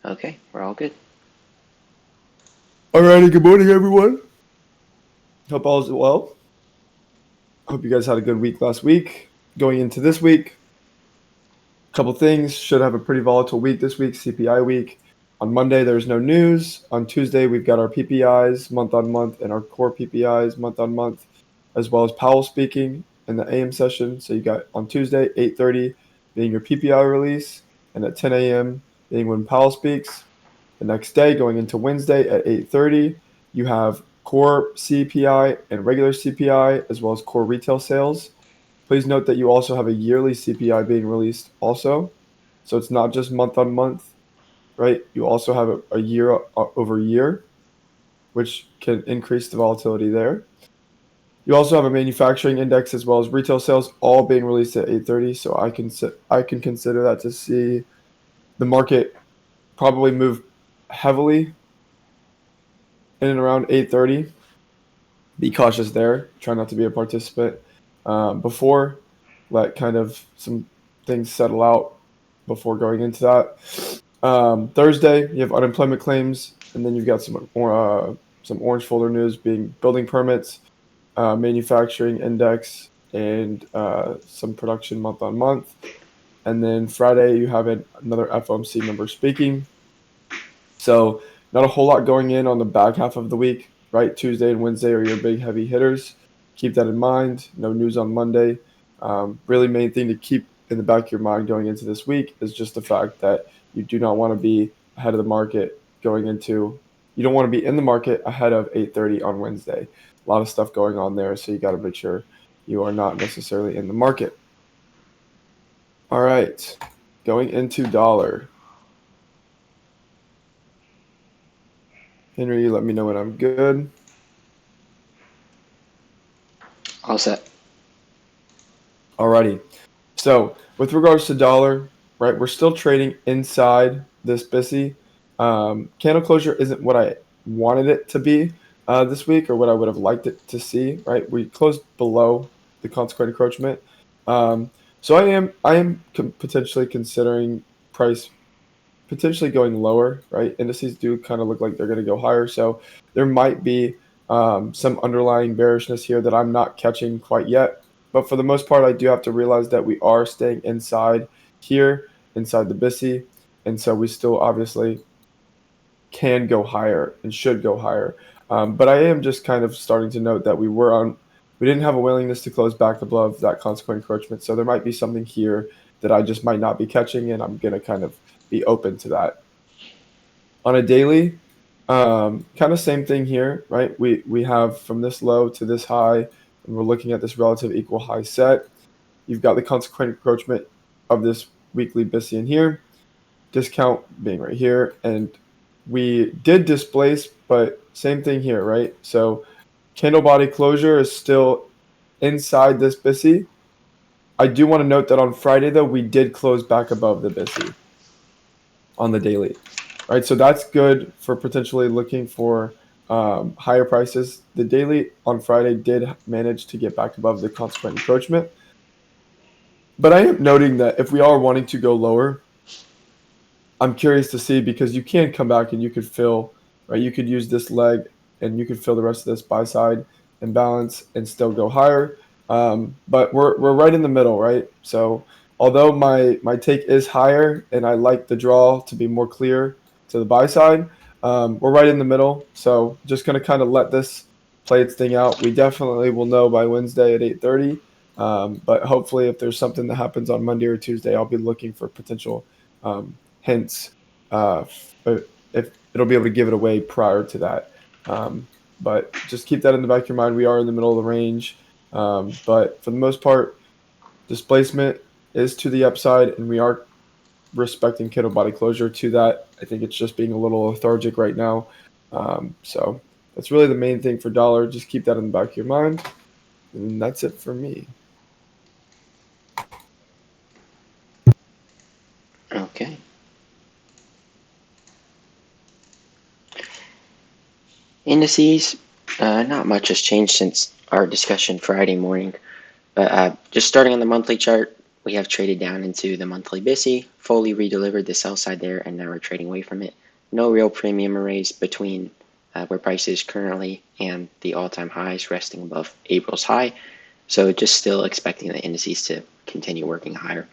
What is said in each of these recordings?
Okay, we're all good. Alrighty, good morning, everyone. Hope all is well. Hope you guys had a good week last week. Going into this week, a couple things. Should have a pretty volatile week this week, CPI week. On Monday, there's no news. On Tuesday, we've got our PPIs month on month and our core PPIs month on month, as well as Powell speaking in the AM session. So you got on Tuesday, 8:30 being your PPI release, and at 10 a.m. being when Powell speaks. The next day, going into Wednesday at 8:30, you have core CPI and regular CPI, as well as core retail sales. Please note that you also have a yearly CPI being released also. So it's not just month on month, right? You also have a year over year, which can increase the volatility there. You also have a manufacturing index as well as retail sales all being released at 8:30. So I can consider that to see the market probably move heavily in and around 8:30. Be cautious there. Try not to be a participant before. Let kind of some things settle out before going into that. Thursday, you have unemployment claims, and then you've got some orange folder news being building permits, manufacturing index, and some production month on month. And then Friday, you have another FOMC member speaking. So not a whole lot going in on the back half of the week, right? Tuesday and Wednesday are your big heavy hitters. Keep that in mind. No news on Monday. Really main thing to keep in the back of your mind going into this week is just the fact that you do not want to be ahead of the market going into. You don't want to be in the market ahead of 8:30 on Wednesday. A lot of stuff going on there, so you got to make sure you are not necessarily in the market. All right, going into dollar. Henry, let me know when I'm good. All set. Alrighty. So with regards to dollar, right, we're still trading inside this BISI. Candle closure isn't what I wanted it to be this week or what I would have liked it to see, right? We closed below the consequent encroachment. So I am potentially considering price potentially going lower, right? Indices do kind of look like they're going to go higher. So there might be some underlying bearishness here that I'm not catching quite yet. But for the most part, I do have to realize that we are staying inside here, inside the BISI. And so we still obviously can go higher and should go higher. But I am just kind of starting to note that we didn't have a willingness to close back above that consequent encroachment. So there might be something here that I just might not be catching, and I'm going to kind of be open to that. On a daily, kind of same thing here, right? We have from this low to this high, and we're looking at this relative equal high set. You've got the consequent encroachment of this weekly BISI in here, discount being right here, and we did displace, but same thing here, right? So candle body closure is still inside this BISI. I do want to note that on Friday, though, we did close back above the BISI on the daily, right? So that's good for potentially looking for higher prices. The daily on Friday did manage to get back above the consequent encroachment. But I am noting that if we are wanting to go lower, I'm curious to see because you can come back and you could fill, right? You could use this leg and you could fill the rest of this buy side imbalance and still go higher. But we're right in the middle, right? So although my take is higher and I like the draw to be more clear to the buy side, we're right in the middle. So just gonna kind of let this play its thing out. We definitely will know by Wednesday at 8:30. But hopefully, if there's something that happens on Monday or Tuesday, I'll be looking for potential hints. If it'll be able to give it away prior to that. But just keep that in the back of your mind. We are in the middle of the range. But for the most part, displacement is to the upside, and we are respecting candle body closure to that. I think it's just being a little lethargic right now. So that's really the main thing for dollar. Just keep that in the back of your mind. And that's it for me. Okay. Indices, not much has changed since our discussion Friday morning. But just starting on the monthly chart, we have traded down into the monthly BISI, fully redelivered the sell side there, and now we're trading away from it. No real premium arrays between where price is currently and the all-time highs resting above April's high. So just still expecting the indices to continue working higher.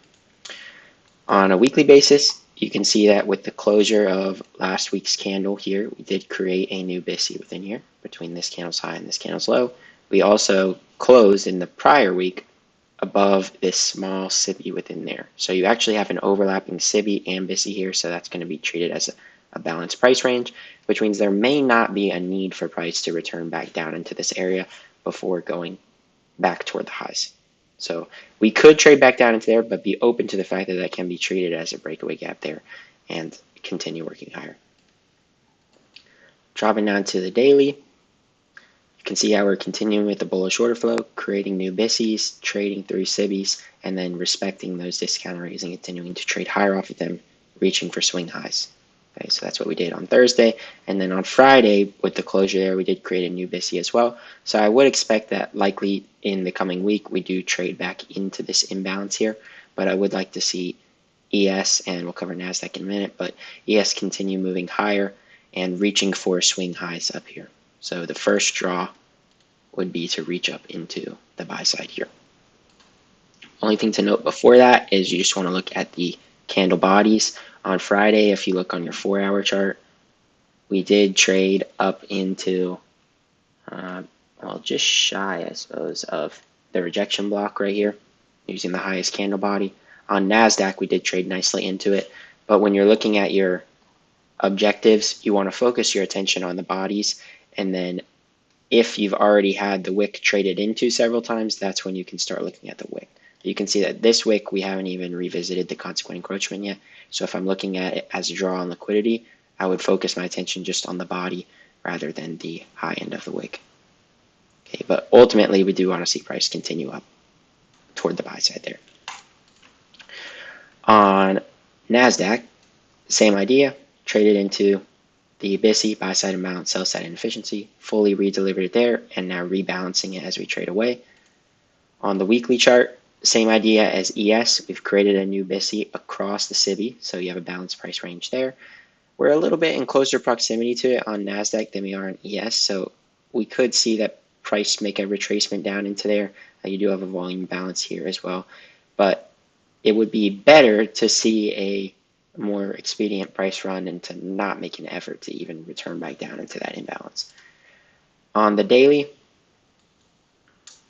On a weekly basis, you can see that with the closure of last week's candle here, we did create a new BISI within here between this candle's high and this candle's low. We also closed in the prior week above this small SIBI within there. So you actually have an overlapping SIBI and BISI here, so that's going to be treated as a balanced price range, which means there may not be a need for price to return back down into this area before going back toward the highs. So we could trade back down into there, but be open to the fact that that can be treated as a breakaway gap there and continue working higher. Dropping down to the daily, you can see how we're continuing with the bullish order flow, creating new BISIs, trading through SIBIs, and then respecting those discount arrays and continuing to trade higher off of them, reaching for swing highs. Okay, so that's what we did on Thursday. And then on Friday, with the closure there, we did create a new BISI as well. So I would expect that likely in the coming week, we do trade back into this imbalance here. But I would like to see ES, and we'll cover NASDAQ in a minute, but ES continue moving higher and reaching for swing highs up here. So the first draw would be to reach up into the buy side here. Only thing to note before that is you just want to look at the candle bodies. On Friday, if you look on your 4-hour chart, we did trade up into, well, just shy, I suppose, of the rejection block right here, using the highest candle body. On NASDAQ, we did trade nicely into it, but when you're looking at your objectives, you want to focus your attention on the bodies, and then if you've already had the wick traded into several times, that's when you can start looking at the wick. You can see that this wick, we haven't even revisited the consequent encroachment yet. So if I'm looking at it as a draw on liquidity, I would focus my attention just on the body rather than the high end of the wick. Okay, but ultimately, we do want to see price continue up toward the buy side there. On NASDAQ, same idea, traded into the BISI, buy side amount, sell side inefficiency, fully redelivered it there, and now rebalancing it as we trade away. On the weekly chart, same idea as ES. We've created a new BISI across the SIBI, so you have a balanced price range there. We're a little bit in closer proximity to it on NASDAQ than we are on ES, so we could see that price make a retracement down into there. You do have a volume balance here as well, but it would be better to see a more expedient price run and to not make an effort to even return back down into that imbalance. On the daily,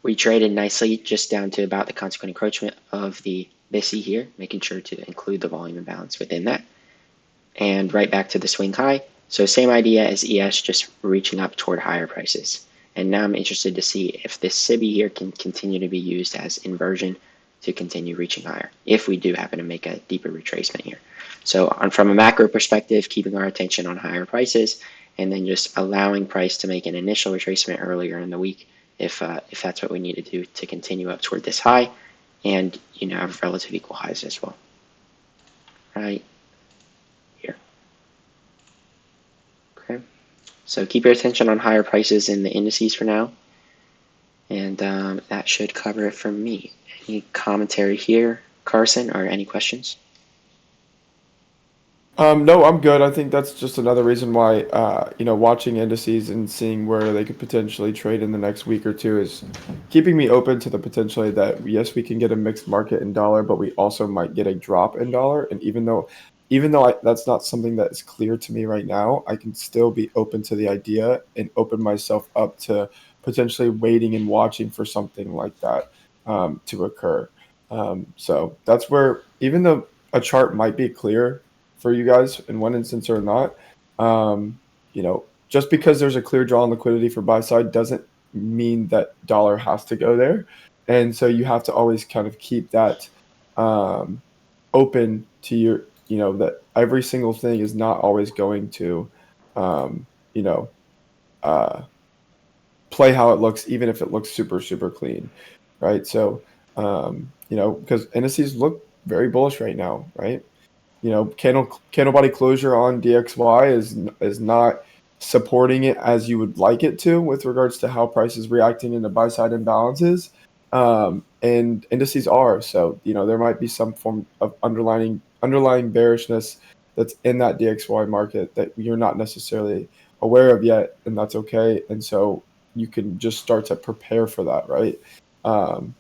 we traded nicely just down to about the consequent encroachment of the BISI here, making sure to include the volume imbalance within that. And right back to the swing high. So same idea as ES, just reaching up toward higher prices. And now I'm interested to see if this SIBI here can continue to be used as inversion to continue reaching higher, if we do happen to make a deeper retracement here. So from a macro perspective, keeping our attention on higher prices, and then just allowing price to make an initial retracement earlier in the week if that's what we need to do to continue up toward this high, and have relative equal highs as well. Right here. Okay. So keep your attention on higher prices in the indices for now, and that should cover it from me. Any commentary here, Carson, or any questions? No, I'm good. I think that's just another reason why, watching indices and seeing where they could potentially trade in the next week or two is keeping me open to the potential that, yes, we can get a mixed market in dollar, but we also might get a drop in dollar. And even though that's not something that is clear to me right now, I can still be open to the idea and open myself up to potentially waiting and watching for something like that to occur. So that's where, even though a chart might be clear for you guys in one instance or not, just because there's a clear draw on liquidity for buy side doesn't mean that dollar has to go there. And so you have to always kind of keep that open to your, that every single thing is not always going to, play how it looks, even if it looks super, super clean, right? So, because indices look very bullish right now, right? Candle body closure on DXY is not supporting it as you would like it to with regards to how price is reacting in the buy side imbalances. and indices are. So there might be some form of underlying bearishness that's in that DXY market that you're not necessarily aware of yet, and that's okay. And so you can just start to prepare for that, right? Um,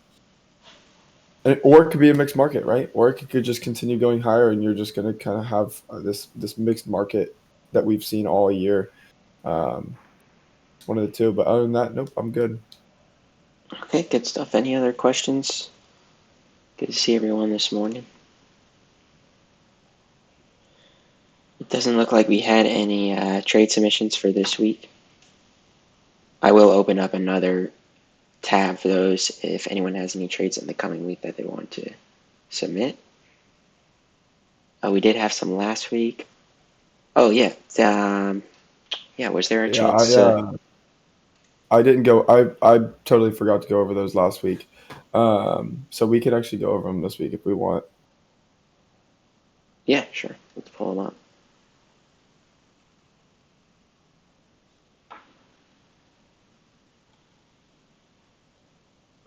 or it could be a mixed market, right? Or it could just continue going higher, and you're just going to kind of have this mixed market that we've seen all year. Um, one of the two. But other than that, nope, I'm good. Okay, good stuff. Any other questions? Good to see everyone this morning. It doesn't look like we had any trade submissions for this week. I will open up another tab for those if anyone has any trades in the coming week that they want to submit. We did have some last week. Oh yeah, was there a Yeah, chance? I didn't go. I totally forgot to go over those last week. So we could actually go over them this week if we want. Yeah, sure. Let's pull them up.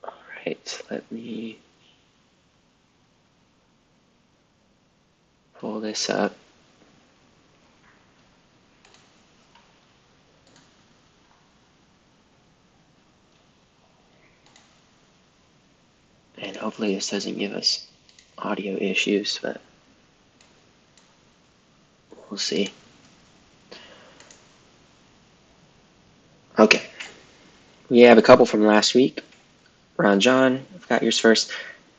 All right, let me pull this up. And hopefully this doesn't give us audio issues, but we'll see. Okay. We have a couple from last week. Ron John, I've got yours first.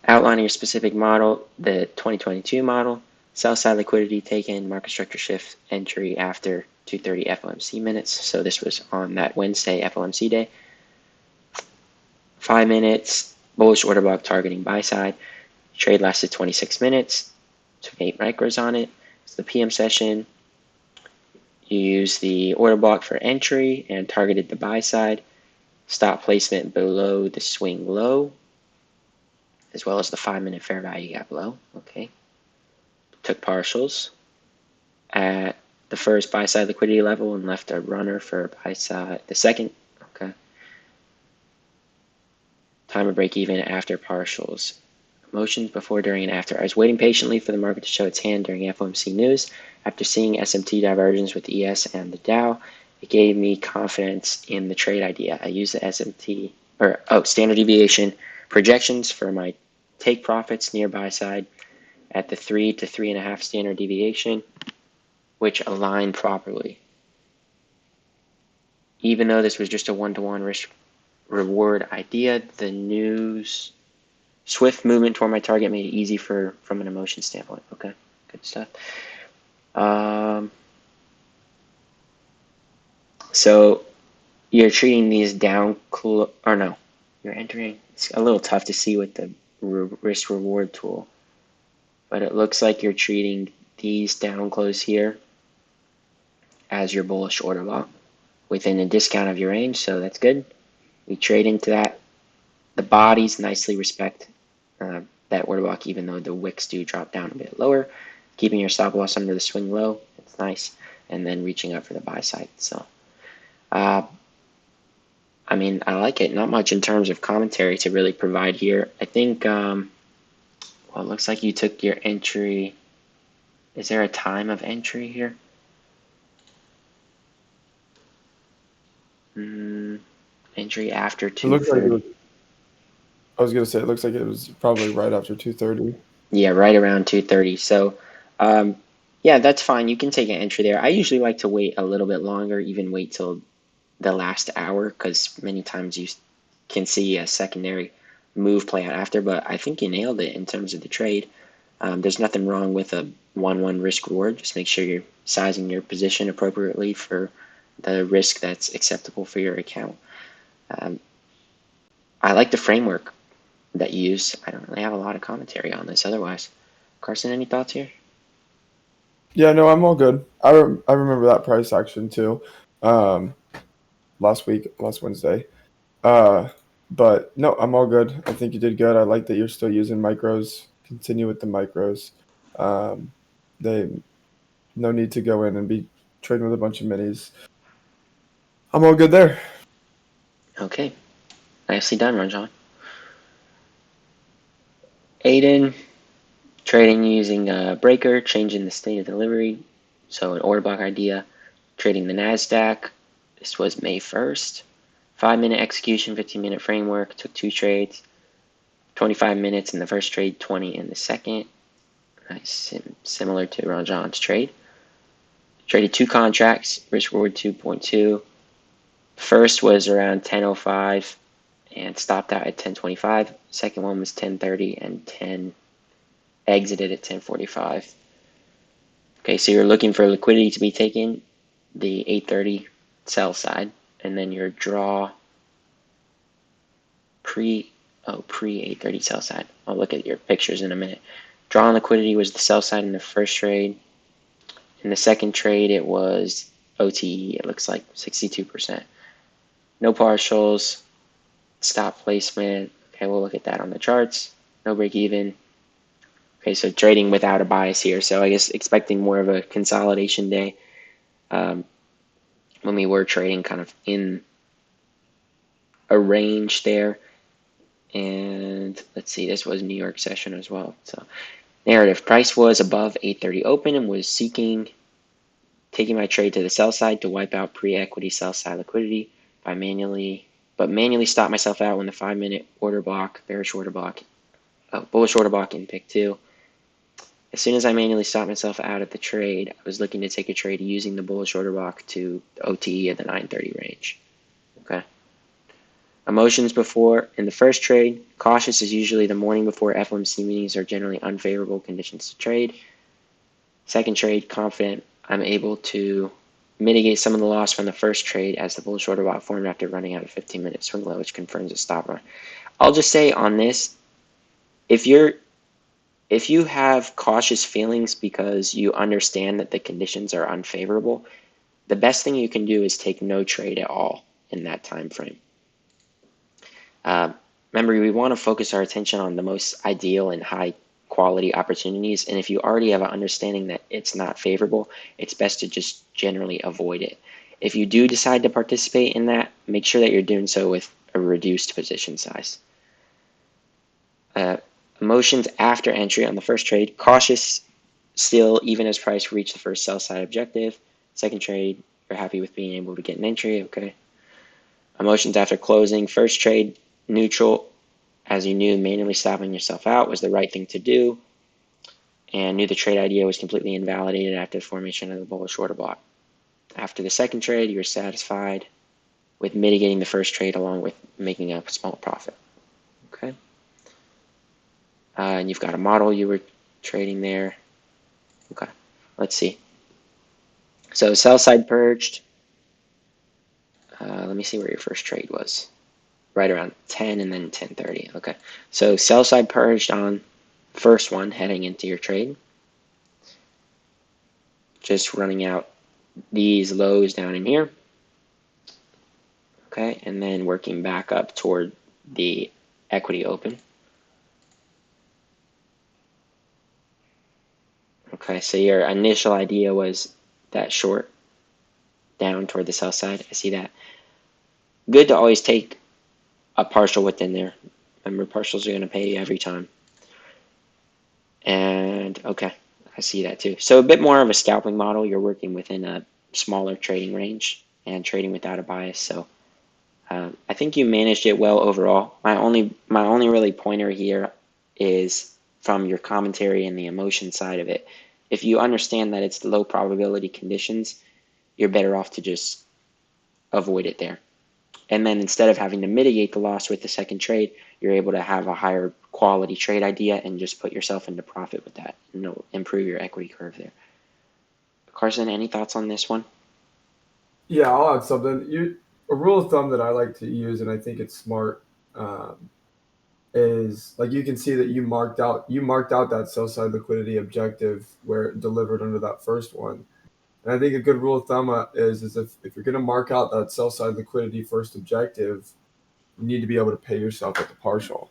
Outlining your specific model, the 2022 model, sell side liquidity taken, market structure shift entry after 2:30 FOMC minutes. So this was on that Wednesday FOMC day. 5 minutes, bullish order block targeting buy side. Trade lasted 26 minutes. Took 8 micros on it. It's the PM session. You use the order block for entry and targeted the buy side. Stop placement below the swing low, as well as the 5-minute fair value gap low. Okay. Took partials at the first buy side liquidity level and left a runner for buy side the second. Okay. Time of break even after partials. Emotions before, during, and after. I was waiting patiently for the market to show its hand during FOMC news. After seeing SMT divergence with ES and the Dow, it gave me confidence in the trade idea. I used the standard deviation projections for my take profits near buy side at the 3 to 3.5 standard deviation, which aligned properly. Even though this was just a one-to-one risk reward idea, the news swift movement toward my target made it easy from an emotion standpoint. Okay, good stuff. So you're treating these down, or no, you're entering. It's a little tough to see with the risk reward tool, but it looks like you're treating these down close here as your bullish order block within a discount of your range, so that's good. We trade into that. The bodies nicely respect that order block, even though the wicks do drop down a bit lower. Keeping your stop loss under the swing low, it's nice, and then reaching up for the buy side. So, I like it. Not much in terms of commentary to really provide here. I think, it looks like you took your entry. Is there a time of entry here? Entry after 2:30. I was gonna say it looks like it was probably right after 2:30. Yeah, right around 2:30. So, yeah, that's fine. You can take an entry there. I usually like to wait a little bit longer, even wait till the last hour, because many times you can see a secondary move play out after. But I think you nailed it in terms of the trade. There's nothing wrong with a 1-1 risk reward. Just make sure you're sizing your position appropriately for the risk that's acceptable for your account. I like the framework that you use. I don't really have a lot of commentary on this otherwise. Carson, any thoughts here? Yeah, no, I'm all good. I remember that price action too, last Wednesday. But no, I'm all good. I think you did good. I like that you're still using micros. Continue with the micros. They no need to go in and be trading with a bunch of minis. I'm all good there. Okay. Nicely done, Ranjan. Aiden, trading using a breaker, changing the state of delivery, so an order block idea. Trading the NASDAQ, this was May 1st. 5-minute execution, 15-minute framework, took 2 trades. 25 minutes in the first trade, 20 in the second. Nice, similar to Ranjan's trade. Traded 2 contracts, risk reward 2.2. First was around 10:05 and stopped out at 10:25. Second one was 10:30 and 10 exited at 10:45. Okay, so you're looking for liquidity to be taken, the 8:30 sell side, and then your draw pre 8:30 sell side. I'll look at your pictures in a minute. Draw on liquidity was the sell side in the first trade. In the second trade, it was OTE. It looks like 62%. No partials, stop placement. Okay, we'll look at that on the charts. No break even. Okay, so trading without a bias here. So I guess expecting more of a consolidation day when we were trading kind of in a range there. And let's see, this was New York session as well. So narrative, price was above 8:30 open and was taking my trade to the sell side to wipe out pre-equity sell side liquidity by manually stop myself out when the 5-minute order block, bearish order block, bullish order block in pick 2. As soon as I manually stopped myself out of the trade, I was looking to take a trade using the bullish order block to the OTE at the 9:30 range. Okay. Emotions before in the first trade, cautious is usually the morning before FOMC meetings are generally unfavorable conditions to trade. Second trade, confident I'm able to mitigate some of the loss from the first trade as the bullish order block formed after running out of 15-minute swing low, which confirms a stop run. I'll just say on this, if you have cautious feelings because you understand that the conditions are unfavorable, the best thing you can do is take no trade at all in that time frame. Remember, we want to focus our attention on the most ideal and high quality opportunities, and if you already have an understanding that it's not favorable, it's best to just generally avoid it. If you do decide to participate in that, make sure that you're doing so with a reduced position size. Emotions after entry on the first trade, cautious still even as price reached the first sell side objective. Second trade, you're happy with being able to get an entry, okay. Emotions after closing, first trade, neutral, as you knew manually stopping yourself out was the right thing to do, and knew the trade idea was completely invalidated after the formation of the bullish order block. After the second trade, you were satisfied with mitigating the first trade along with making a small profit. Okay. And you've got a model you were trading there. Okay, let's see. So sell side purged. Let me see where your first trade was. Right around 10 and then 10:30. Okay, so sell side purged on first one heading into your trade. Just running out these lows down in here. Okay, and then working back up toward the equity open. Okay, so your initial idea was that short down toward the sell side. I see that. Good to always take a partial within there. Remember, partials are going to pay you every time. And okay, I see that too. So a bit more of a scalping model. You're working within a smaller trading range and trading without a bias. So I think you managed it well overall. My only really pointer here is from your commentary and the emotion side of it. If you understand that it's low probability conditions, you're better off to just avoid it there. And then instead of having to mitigate the loss with the second trade, you're able to have a higher quality trade idea and just put yourself into profit with that. And it'll improve your equity curve there. Carson, any thoughts on this one? Yeah, I'll add something. A rule of thumb that I like to use, and I think it's smart, is like you can see that you marked out that sell side liquidity objective where it delivered under that first one. And I think a good rule of thumb is if you're going to mark out that sell side liquidity first objective, you need to be able to pay yourself at the partial.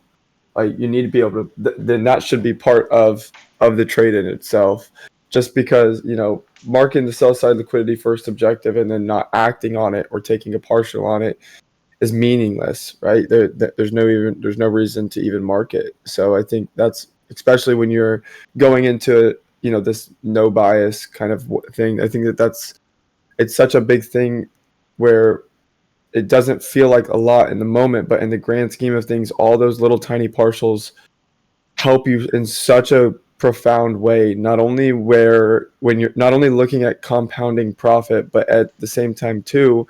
Like you need to be able to. Then that should be part of the trade in itself. Just because marking the sell side liquidity first objective and then not acting on it or taking a partial on it is meaningless, right? There's no reason to even mark it. So I think that's especially when you're going into, this no bias kind of thing. I think it's such a big thing where it doesn't feel like a lot in the moment, but in the grand scheme of things, all those little tiny partials help you in such a profound way, not only when you're not only looking at compounding profit, but at the same time too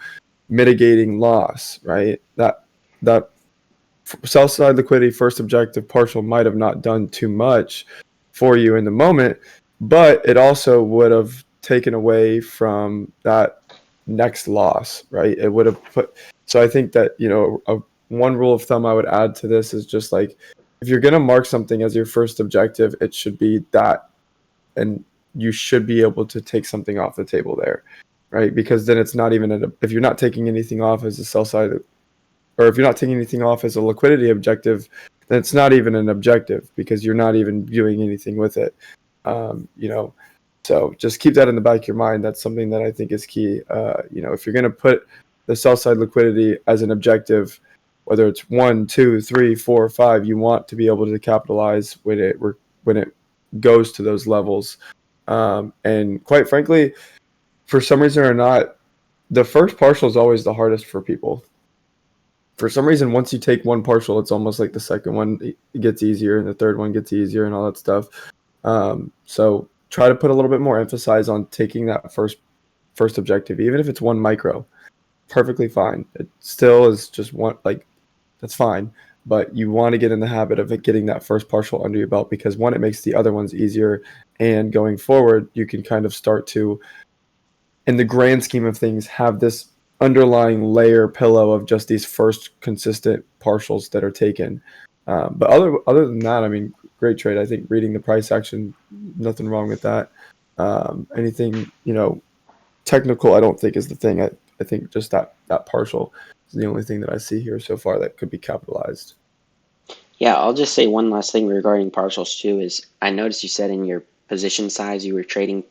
mitigating loss, right? That sell side liquidity first objective partial might have not done too much for you in the moment, but it also would have taken away from that next loss, right? It would have put. So I think that, one rule of thumb I would add to this is just like, if you're going to mark something as your first objective, it should be that, and you should be able to take something off the table there, right? Because then it's not even if you're not taking anything off as a sell side, or if you're not taking anything off as a liquidity objective, then it's not even an objective because you're not even doing anything with it. So just keep that in the back of your mind. That's something that I think is key. If you're going to put the sell side liquidity as an objective, whether it's 1, 2, 3, 4, 5, you want to be able to capitalize when it goes to those levels. And quite frankly, for some reason or not, the first partial is always the hardest for people. For some reason, once you take one partial, it's almost like the second one it gets easier and the third one gets easier and all that stuff. So try to put a little bit more emphasis on taking that first objective, even if it's 1 micro. Perfectly fine. It still is just one, like, that's fine. But you want to get in the habit of getting that first partial under your belt, because one, it makes the other ones easier, and going forward, you can kind of start to, in the grand scheme of things, have this underlying layer pillow of just these first consistent partials that are taken. But other than that, I mean, great trade. I think reading the price action, nothing wrong with that. Anything, technical, I don't think is the thing. I think just that partial is the only thing that I see here so far that could be capitalized. Yeah, I'll just say one last thing regarding partials too is I noticed you said in your position size you were trading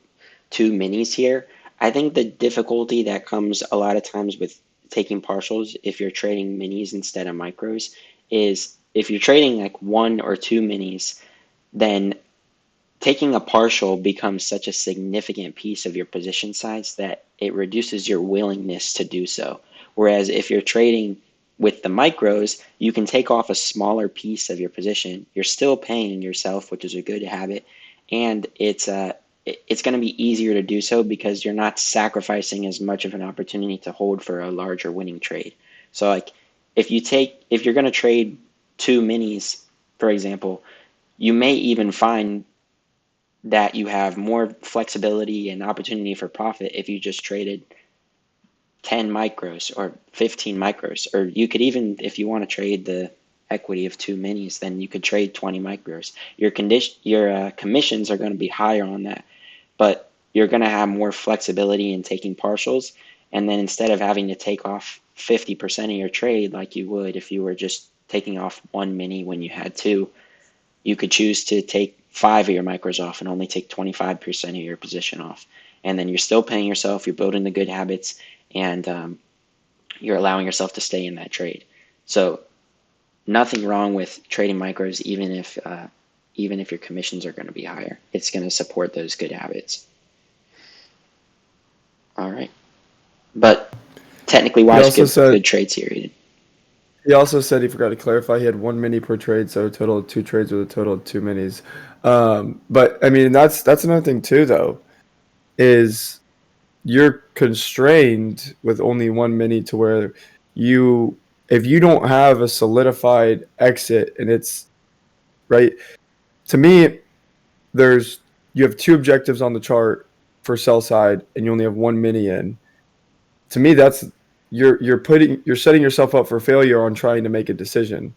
2 minis here. I think the difficulty that comes a lot of times with taking partials if you're trading minis instead of micros is if you're trading like 1 or 2 minis, then taking a partial becomes such a significant piece of your position size that it reduces your willingness to do so. Whereas if you're trading with the micros, you can take off a smaller piece of your position. You're still paying yourself, which is a good habit, and it's going to be easier to do so because you're not sacrificing as much of an opportunity to hold for a larger winning trade. So like if you're going to trade 2 minis, for example, you may even find that you have more flexibility and opportunity for profit if you just traded 10 micros or 15 micros. Or you could even, if you want to trade the equity of 2 minis, then you could trade 20 micros. Your commissions are going to be higher on that, but you're going to have more flexibility in taking partials. And then instead of having to take off 50% of your trade like you would if you were just taking off 1 mini when you had 2, you could choose to take 5 of your micros off and only take 25% of your position off. And then you're still paying yourself, you're building the good habits, and you're allowing yourself to stay in that trade. So nothing wrong with trading micros, even if your commissions are going to be higher. It's going to support those good habits. All right. But technically wise, good trades here, Aiden. He also said he forgot to clarify he had 1 mini per trade, so a total of 2 trades with a total of 2 minis. But I mean, that's another thing too, though, is you're constrained with only 1 mini to where if you don't have a solidified exit, and it's right, to me, you have 2 objectives on the chart for sell side, and you only have 1 mini in. To me, that's you're setting yourself up for failure on trying to make a decision.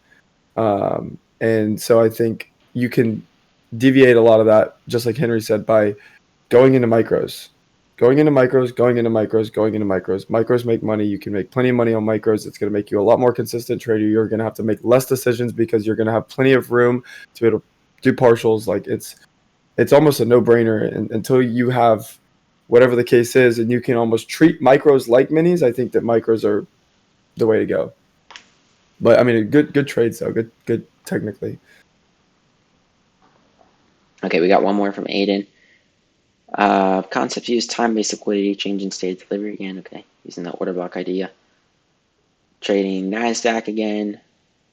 And so I think you can deviate a lot of that, just like Henry said, by going into micros. Micros make money. You can make plenty of money on micros. It's going to make you a lot more consistent trader. You're going to have to make less decisions because you're going to have plenty of room to be able to do partials. Like it's almost a no-brainer. And until you have whatever the case is, and you can almost treat micros like minis, I think that micros are the way to go. But I mean, good trades though. Good technically. Okay, we got one more from Aiden. Concept use time-based liquidity, change in state of delivery again. Okay, using the order block idea. Trading NASDAQ again,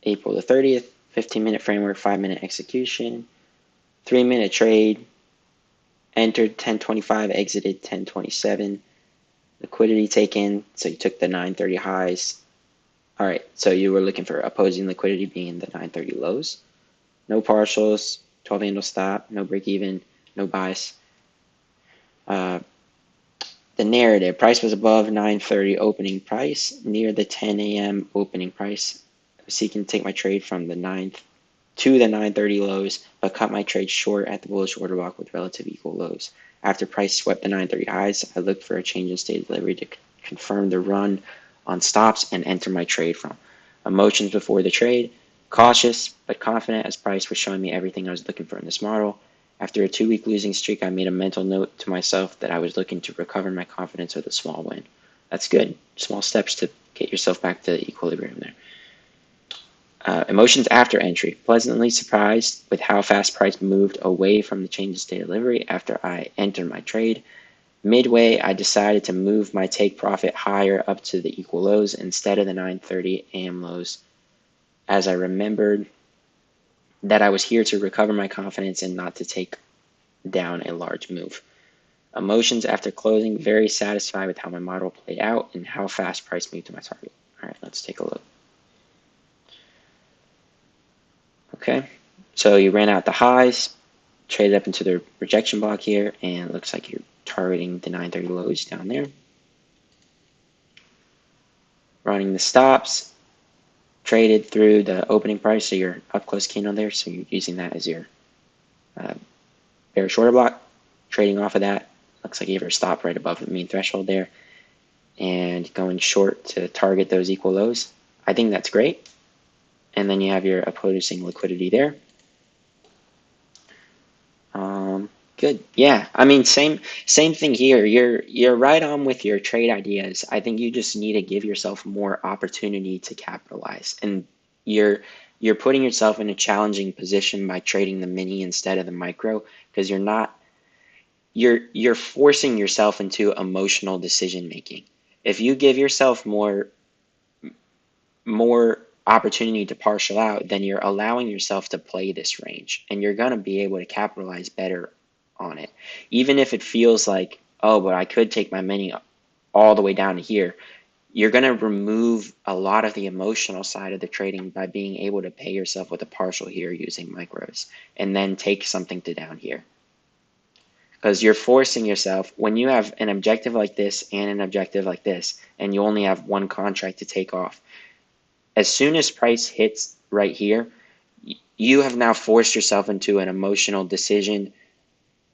April the 30th, 15-minute framework, 5-minute execution, 3-minute trade, entered 1025, exited 1027, liquidity taken, so you took the 930 highs. All right, so you were looking for opposing liquidity being the 930 lows. No partials, 12 handle stop, no break even, no bias. The narrative, price was above 930 opening price, near the 10 a.m. opening price. I was seeking to take my trade from the 9th to the 930 lows, but cut my trade short at the bullish order block with relative equal lows. After price swept the 930 highs, I looked for a change in state of delivery to confirm the run on stops and enter my trade from. Emotions before the trade, cautious but confident as price was showing me everything I was looking for in this model. After a 2-week losing streak, I made a mental note to myself that I was looking to recover my confidence with a small win. That's good. Small steps to get yourself back to equilibrium there. Emotions after entry. Pleasantly surprised with how fast price moved away from the change in state of delivery after I entered my trade. Midway, I decided to move my take profit higher up to the equal lows instead of the 9:30 a.m. lows, as I remembered that I was here to recover my confidence and not to take down a large move. Emotions after closing, very satisfied with how my model played out and how fast price moved to my target. All right, let's take a look. Okay, so you ran out the highs, traded up into the rejection block here, and it looks like you're targeting the 930 lows down there. Running the stops, traded through the opening price, so you're up close candle there, so you're using that as your bearish order block. Trading off of that, looks like you have a stop right above the mean threshold there, and going short to target those equal lows. I think that's great. And then you have your opposing liquidity there. Good. Yeah. I mean, same thing here. You're right on with your trade ideas. I think you just need to give yourself more opportunity to capitalize. And you're putting yourself in a challenging position by trading the mini instead of the micro, because you're forcing yourself into emotional decision making. If you give yourself more opportunity to partial out, then you're allowing yourself to play this range, and you're going to be able to capitalize better on it. Even if it feels like, oh, but I could take my mini all the way down to here, you're going to remove a lot of the emotional side of the trading by being able to pay yourself with a partial here using micros, and then take something to down here. Because you're forcing yourself, when you have an objective like this and an objective like this, and you only have one contract to take off, as soon as price hits right here, you have now forced yourself into an emotional decision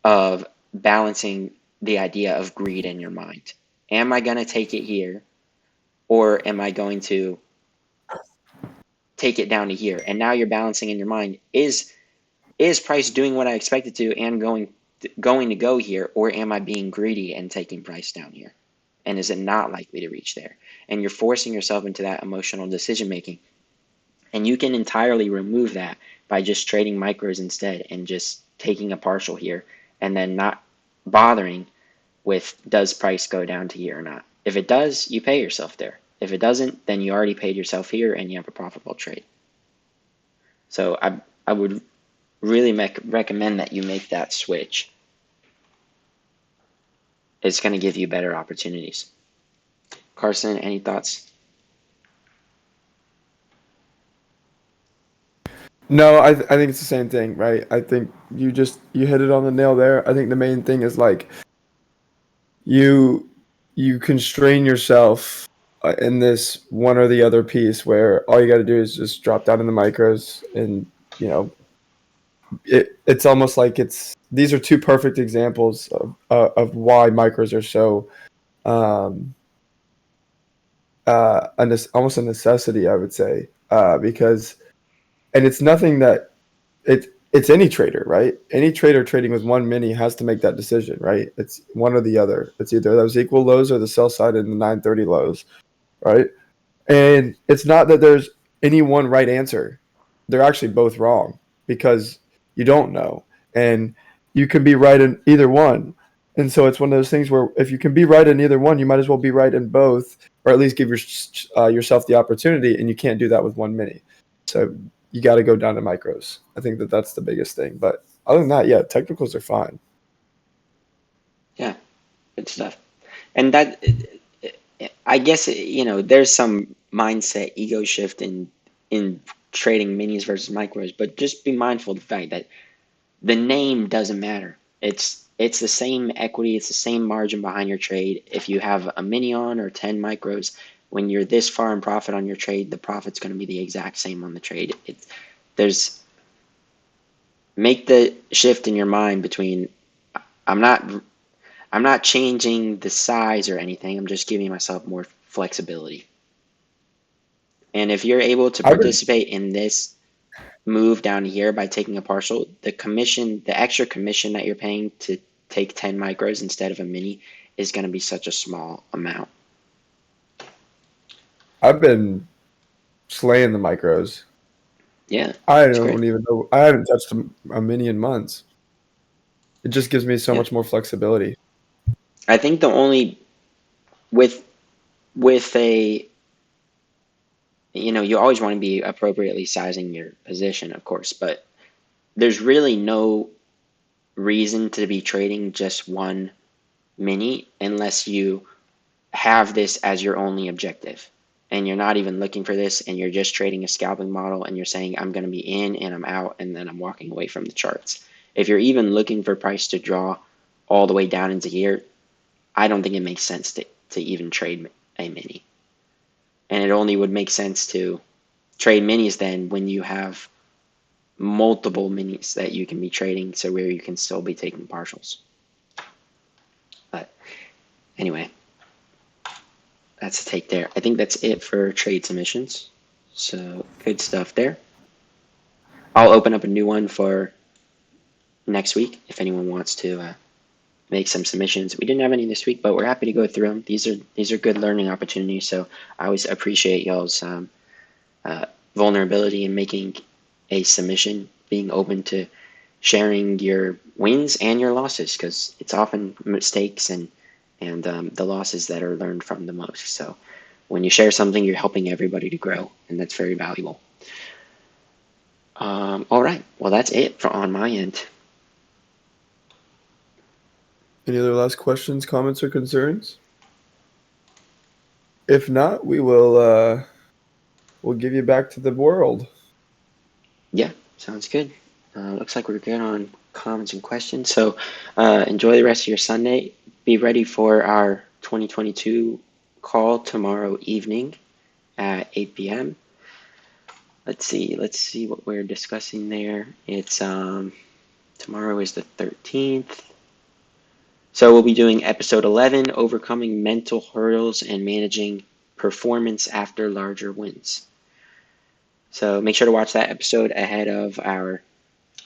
of balancing the idea of greed in your mind. Am I going to take it here, or am I going to take it down to here? And now you're balancing in your mind, is price doing what I expect it to and going to go here, or am I being greedy and taking price down here? And is it not likely to reach there? And you're forcing yourself into that emotional decision making. And you can entirely remove that by just trading micros instead and just taking a partial here and then not bothering with, does price go down to here or not. If it does, you pay yourself there. If it doesn't, then you already paid yourself here and you have a profitable trade. So I would really recommend that you make that switch. It's going to give you better opportunities. Carson, any thoughts? No, I think it's the same thing, right? I think you hit it on the nail there. I think the main thing is like you constrain yourself in this one or the other piece where all you got to do is just drop down in the micros, and it's almost like these are two perfect examples of why micros are so almost a necessity, I would say, because, and it's nothing that it's any trader, right? Any trader trading with one mini has to make that decision, right? It's one or the other. It's either those equal lows or the sell side in the 930 lows, right? And it's not that there's any one right answer. They're actually both wrong because you don't know. And you can be right in either one. And so it's one of those things where if you can be right in either one, you might as well be right in both, or at least give yourself the opportunity. And you can't do that with one mini. So you got to go down to micros. I think that's the biggest thing. But other than that, yeah, technicals are fine. Yeah, good stuff. And that, I guess, there's some mindset ego shift in trading minis versus micros, but just be mindful of the fact that the name doesn't matter. It's the same equity, it's the same margin behind your trade. If you have a mini on or 10 micros, when you're this far in profit on your trade, the profit's going to be the exact same on the trade. There's make the shift in your mind between I'm not changing the size or anything. I'm just giving myself more flexibility. And if you're able to I've been participate in this move down here by taking a partial, the extra commission that you're paying to take 10 micros instead of a mini is going to be such a small amount. I've been slaying the micros. Yeah, I it's great. don't even know. I haven't touched a mini in months. It just gives me so Yeah, much more flexibility. I think the only with a you always want to be appropriately sizing your position, of course, but there's really no reason to be trading just one mini unless you have this as your only objective and you're not even looking for this and you're just trading a scalping model and you're saying I'm going to be in and I'm out and then I'm walking away from the charts. If you're even looking for price to draw all the way down into here, I don't think it makes sense to even trade a mini. And it only would make sense to trade minis then when you have multiple minis that you can be trading, so where you can still be taking partials. But anyway, that's a take there. I think that's it for trade submissions. So good stuff there. I'll open up a new one for next week if anyone wants to make some submissions. We didn't have any this week, but we're happy to go through them. These are good learning opportunities. So I always appreciate y'all's vulnerability in making a submission, being open to sharing your wins and your losses, because it's often mistakes and the losses that are learned from the most. So when you share something, you're helping everybody to grow, and that's very valuable. All right, well, that's it on my end. Any other last questions, comments, or concerns? If not, we'll give you back to the world. Yeah, sounds good. Looks like we're good on comments and questions. So enjoy the rest of your Sunday. Be ready for our 2022 call tomorrow evening at 8 p.m. Let's see what we're discussing there. It's tomorrow is the 13th. So we'll be doing episode 11, overcoming mental hurdles and managing performance after larger wins. So make sure to watch that episode ahead of our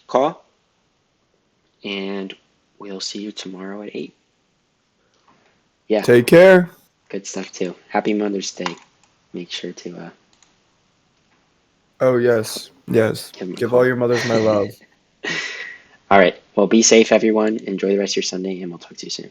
call, and we'll see you tomorrow at 8. Yeah, Take care. good stuff too. Happy Mother's Day. Make sure to Oh, yes. Yes. give them a Give call. all your mothers my love. All right. Well, be safe, everyone. Enjoy the rest of your Sunday, and we'll talk to you soon.